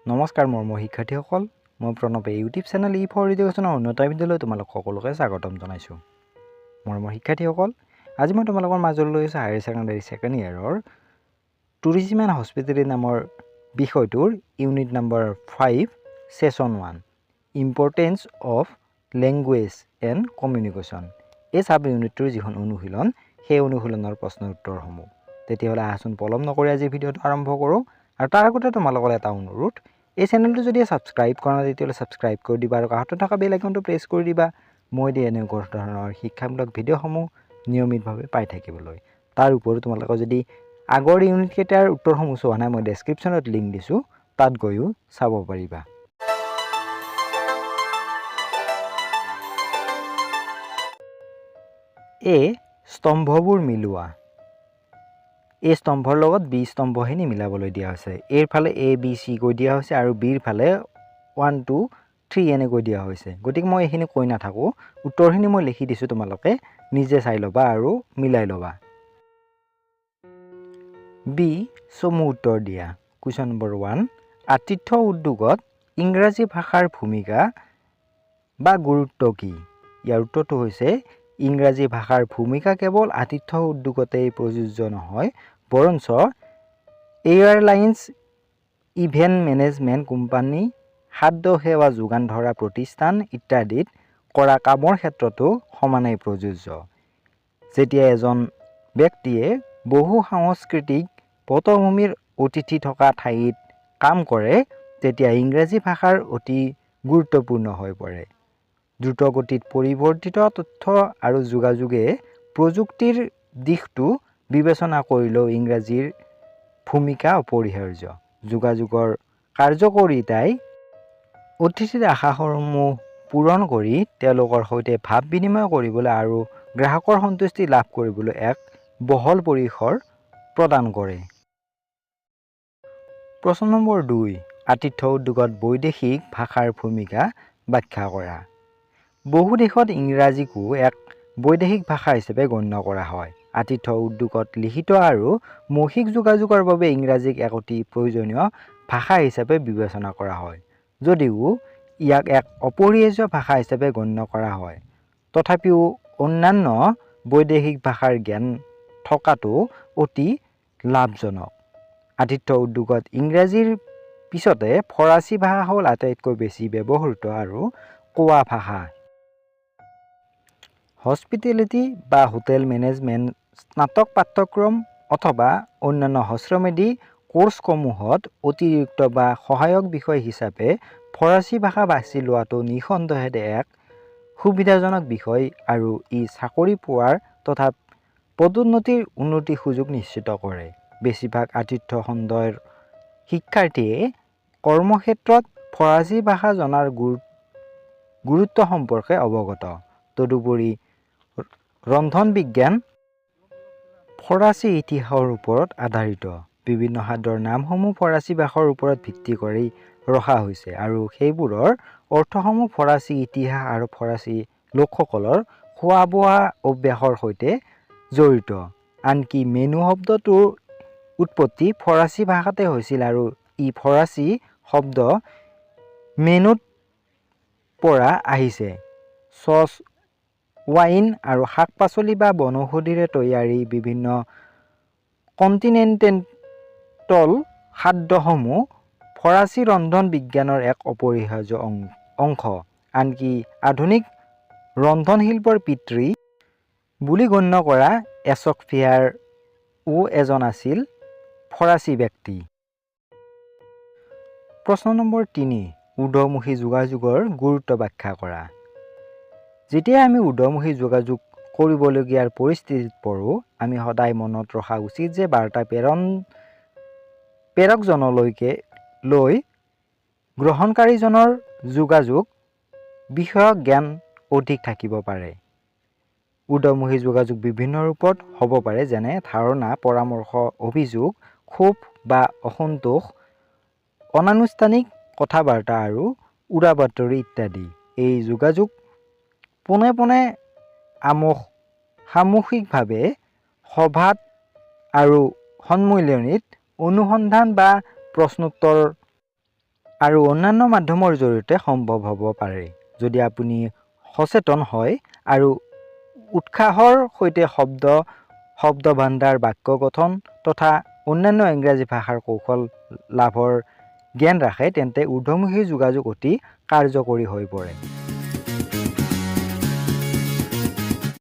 নমস্কাৰ মৰমৰ শিক্ষাৰ্থীসকল, মই প্ৰণৱে ইউটিউব চেনেল ফৰ এডুকেশ্যনৰ উন্নত বিদ্যালয়লৈ তোমালোক সকলোকে স্বাগতম জনাইছোঁ। মৰমৰ শিক্ষাৰ্থীসকল, আজি মই তোমালোকৰ মাজলৈ লৈ আহিছোঁ হায়াৰ ছেকেণ্ডাৰী ছেকেণ্ড ইয়াৰৰ টুৰিজিম এণ্ড হস্পিটেলিটি নামৰ বিষয়টোৰ unit number 5 session 1 importance of language and communication. এই চাব ইউনিটটোৰ যিখন অনুশীলন, সেই অনুশীলনৰ প্ৰশ্নৰ উত্তৰসমূহ। তেতিয়াহ'লে আহচোন পলম নকৰি আজি ভিডিঅ'টো আৰম্ভ কৰোঁ। আৰু তাৰ আগতে তোমালোকৰ এটা অনুৰোধ, এই চেনেলটো যদি ছাবস্ক্ৰাইব কৰা নাই তেতিয়াহ'লে ছাবস্ক্ৰাইব কৰি দিবা আৰু কাষতে থকা বেল আইকনটো প্ৰেছ কৰি দিবা, মই দিয়া এনেকুৱা ধৰণৰ শিক্ষামূলক ভিডিঅ'সমূহ নিয়মিতভাৱে পাই থাকিবলৈ। তাৰ উপৰিও তোমালোকে যদি আগৰ ইউনিট কেইটাৰ উত্তৰসমূহ চোৱা নাই, মই ডেছক্ৰিপশ্যনত লিংক দিছোঁ, তাত গৈও চাব পাৰিবা। স্তম্ভবোৰ মিলোৱা। এই স্তম্ভৰ লগত বি স্তম্ভখিনি মিলাবলৈ দিয়া হৈছে। এৰ ফালে এ বি চি কৈ দিয়া হৈছে আৰু বিৰ ফালে 1 2 3 এনেকৈ দিয়া হৈছে। গতিকে মই এইখিনি কৈ নাথাকোঁ, উত্তৰখিনি মই লিখি দিছোঁ, তোমালোকে নিজে চাই ল'বা আৰু মিলাই ল'বা। বি চমু উত্তৰ দিয়া। কুৱেশ্যন নম্বৰ 1, আতিথ্য উদ্যোগত ইংৰাজী ভাষাৰ ভূমিকা বা গুৰুত্ব কি? ইয়াৰ উত্তৰটো হৈছে ইংৰাজী ভাষাৰ ভূমিকা কেৱল আতিথ্য উদ্যোগতেই প্ৰযোজ্য নহয়, বৰঞ্চ এয়াৰলাইন্স, ইভেণ্ট মেনেজমেণ্ট কোম্পানী, খাদ্য সেৱা যোগান ধৰা প্ৰতিষ্ঠান ইত্যাদিত কৰা কামৰ ক্ষেত্ৰতো সমানেই প্ৰযোজ্য। যেতিয়া এজন ব্যক্তিয়ে বহু সাংস্কৃতিক পটভূমিৰ অতিথি থকা ঠাইত কাম কৰে, তেতিয়া ইংৰাজী ভাষাৰ অতি গুৰুত্বপূৰ্ণ হৈ পৰে। দ্ৰুতগতিত পৰিৱৰ্তিত তথ্য আৰু যোগাযোগে প্ৰযুক্তিৰ দিশটো বিবেচনা কৰিলেও ইংৰাজীৰ ভূমিকা অপৰিহাৰ্য। যোগাযোগৰ কাৰ্যকৰীতাই অতিথিৰ আশাসমূহ পূৰণ কৰি তেওঁলোকৰ সৈতে ভাৱ বিনিময় কৰিবলৈ আৰু গ্ৰাহকৰ সন্তুষ্টি লাভ কৰিবলৈ এক বহল পৰিসৰ প্ৰদান কৰে। প্ৰশ্ন নম্বৰ 2, আতিথ্য উদ্যোগত বৈদেশিক ভাষাৰ ভূমিকা ব্যাখ্যা কৰা। বহু দেশত ইংৰাজীকো এক বৈদেশিক ভাষা হিচাপে গণ্য কৰা হয়। আতিথ্য উদ্যোগত লিখিত আৰু মৌখিক যোগাযোগৰ বাবে ইংৰাজীক এক অতি প্ৰয়োজনীয় ভাষা হিচাপে বিবেচনা কৰা হয়। যদিও ইয়াক এক অপৰিহাৰ্য ভাষা হিচাপে গণ্য কৰা হয়, তথাপিও অন্যান্য বৈদেশিক ভাষাৰ জ্ঞান থকাটো অতি লাভজনক। আতিথ্য উদ্যোগত ইংৰাজীৰ পিছতে ফৰাচী ভাষা হ'ল আটাইতকৈ বেছি ব্যৱহৃত আৰু কোৱা ভাষা। হস্পিটেলিটি বা হোটেল মেনেজমেণ্ট স্নাতক পাঠ্যক্ৰম অথবা অন্যান্য হ্ৰস্বম্যাদী কোৰ্ছসমূহত অতিৰিক্ত বা সহায়ক বিষয় হিচাপে ফৰাচী ভাষা বাছি লোৱাটো নিঃসন্দেহে এক সুবিধাজনক বিষয় আৰু ই চাকৰি পোৱাৰ তথা পদোন্নতিৰ উন্নতিৰ সুযোগ নিশ্চিত কৰে। বেছিভাগ আতিথ্য খণ্ডৰ শিক্ষাৰ্থীয়ে কৰ্মক্ষেত্ৰত ফৰাচী ভাষা জনাৰ গুৰুত্ব সম্পৰ্কে অৱগত। তদুপৰি ৰন্ধন বিজ্ঞান ফৰাচী ইতিহাসৰ ওপৰত আধাৰিত। বিভিন্ন খাদ্যৰ নামসমূহ ফৰাচী ভাষাৰ ওপৰত ভিত্তি কৰি ৰখা হৈছে আৰু সেইবোৰৰ অৰ্থসমূহ ফৰাচী ইতিহাস আৰু ফৰাচী লোকসকলৰ খোৱা বোৱা অভ্যাসৰ সৈতে জড়িত। আনকি মেনু শব্দটোৰ উৎপত্তি ফৰাচী ভাষাতে হৈছিল আৰু ই ফৰাচী শব্দ মেনুত পৰা আহিছে। চচ, ৱাইন আৰু শাক-পাচলি বা বনৌষধিৰে তৈয়াৰী বিভিন্ন কণ্টিনেণ্টেল খাদ্যসমূহ ফৰাচী ৰন্ধন বিজ্ঞানৰ এক অপৰিহাৰ্য অংশ। আনকি আধুনিক ৰন্ধন শিল্পৰ পিতৃ বুলি গণ্য কৰা এস্কফিয়াৰও এজন আছিল ফৰাচী ব্যক্তি। প্ৰশ্ন নম্বৰ 3, ঊৰ্ধ্বমুখী যোগাযোগৰ গুৰুত্ব ব্যাখ্যা কৰা। যেতিয়া আমি ঊৰ্ধ্বমুখী যোগাযোগ কৰিবলগীয়া পৰিস্থিতিত পৰোঁ, আমি সদায় মনত ৰখা উচিত যে বাৰ্তা প্ৰেৰকজনলৈকে লৈ গ্ৰহণকাৰীজনৰ যোগাযোগ বিষয়ক জ্ঞান অধিক থাকিব পাৰে। ঊৰ্ধ্বমুখী যোগাযোগ বিভিন্ন ৰূপত হ'ব পাৰে, যেনে ধাৰণা, পৰামৰ্শ, অভিযোগ, ক্ষোভ বা অসন্তোষ, অনানুষ্ঠানিক কথা-বাৰ্তা আৰু উৰাবাতৰি ইত্যাদি। এই যোগাযোগ পোনে পোনে সামূহিকভাৱে সভাত আৰু সন্মিলনীত অনুসন্ধান বা প্ৰশ্নোত্তৰ আৰু অন্যান্য মাধ্যমৰ জৰিয়তে সম্ভৱ হ'ব পাৰে। যদি আপুনি সচেতন হয় আৰু উৎসাহৰ সৈতে শব্দ ভাণ্ডাৰ, বাক্য গঠন তথা অন্যান্য ইংৰাজী ভাষাৰ কৌশল লাভৰ জ্ঞান ৰাখে, তেন্তে ঊৰ্ধ্বমুখী যোগাযোগ অতি কাৰ্যকৰী হৈ পৰে।